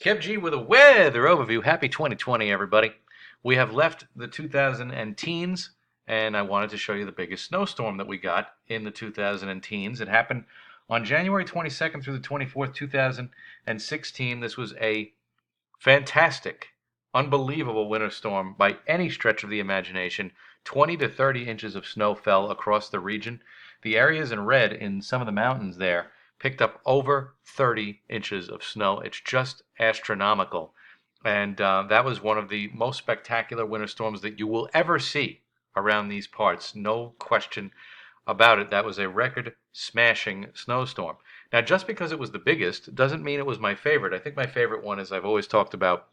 Kev G with a weather overview. Happy 2020, everybody. We have left the 2000 teens, and I wanted to show you the biggest snowstorm that we got in the 2000 teens. It happened on January 22nd through the 24th, 2016. This was a fantastic, unbelievable winter storm by any stretch of the imagination. 20 to 30 inches of snow fell across the region. The areas in red in some of the mountains there picked up over 30 inches of snow. It's just astronomical. And that was one of the most spectacular winter storms that you will ever see around these parts. No question about it. That was a record smashing snowstorm. Now, just because it was the biggest doesn't mean it was my favorite. I think my favorite one, as I've always talked about,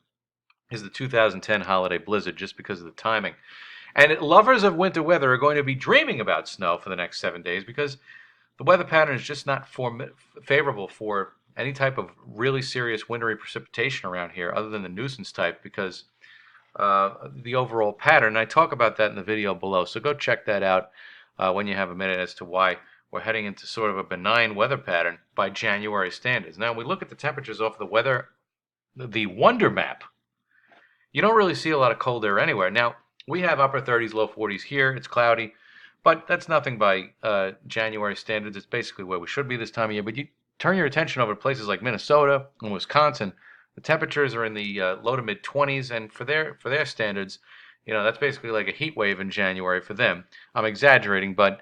is the 2010 holiday blizzard, just because of the timing. And lovers of winter weather are going to be dreaming about snow for the next 7 days because the weather pattern is just not favorable for any type of really serious wintry precipitation around here other than the nuisance type because the overall pattern. I talk about that in the video below, so go check that out when you have a minute as to why we're heading into sort of a benign weather pattern by January standards. Now, we look at the temperatures off the Wonder Map. You don't really see a lot of cold air anywhere. Now, we have upper 30s, low 40s here. It's cloudy, but that's nothing by January standards. It's basically where we should be this time of year. But you turn your attention over to places like Minnesota and Wisconsin. The temperatures are in the low to mid 20s, and for their standards, that's basically like a heat wave in January for them. I'm exaggerating, but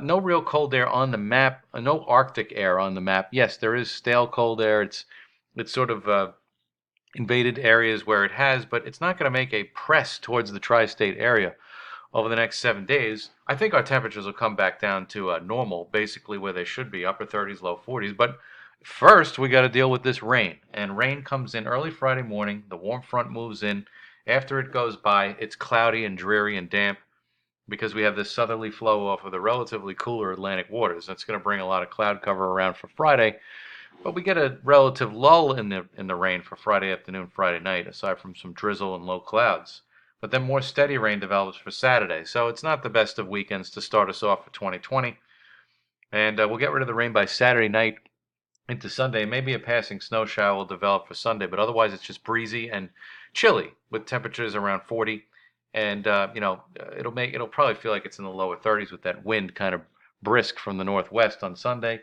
no real cold air on the map. No Arctic air on the map. Yes, there is stale cold air. It's sort of invaded areas where it has, but it's not going to make a press towards the tri-state area over the next 7 days. I think our temperatures will come back down to normal, basically where they should be, upper 30s, low 40s. But first, we got to deal with this rain. And rain comes in early Friday morning. The warm front moves in. After it goes by, it's cloudy and dreary and damp because we have this southerly flow off of the relatively cooler Atlantic waters. That's going to bring a lot of cloud cover around for Friday. But we get a relative lull in the rain for Friday afternoon, Friday night, aside from some drizzle and low clouds. But then more steady rain develops for Saturday. So it's not the best of weekends to start us off for 2020. And we'll get rid of the rain by Saturday night into Sunday. Maybe a passing snow shower will develop for Sunday, but otherwise it's just breezy and chilly with temperatures around 40. And, it'll probably feel like it's in the lower 30s with that wind kind of brisk from the northwest on Sunday.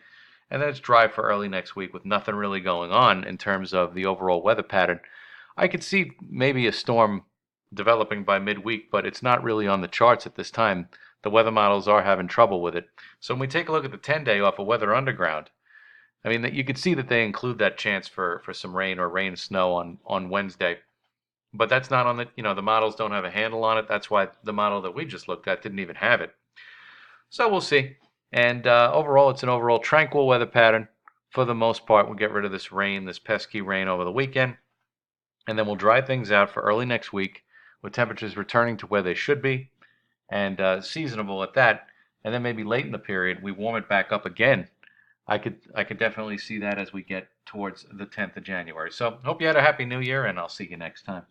And then it's dry for early next week with nothing really going on in terms of the overall weather pattern. I could see maybe a storm developing by midweek, but it's not really on the charts at this time. The weather models are having trouble with it. So when we take a look at the 10-day off of Weather Underground, I mean, you could see that they include that chance for some rain or rain snow on Wednesday. But that's not on the models don't have a handle on it. That's why the model that we just looked at didn't even have it. So we'll see. And overall, it's an overall tranquil weather pattern. For the most part, we'll get rid of this rain, this pesky rain over the weekend. And then we'll dry things out for early next week with temperatures returning to where they should be and seasonable at that. And then maybe late in the period, we warm it back up again. I could definitely see that as we get towards the 10th of January. So hope you had a happy new year, and I'll see you next time.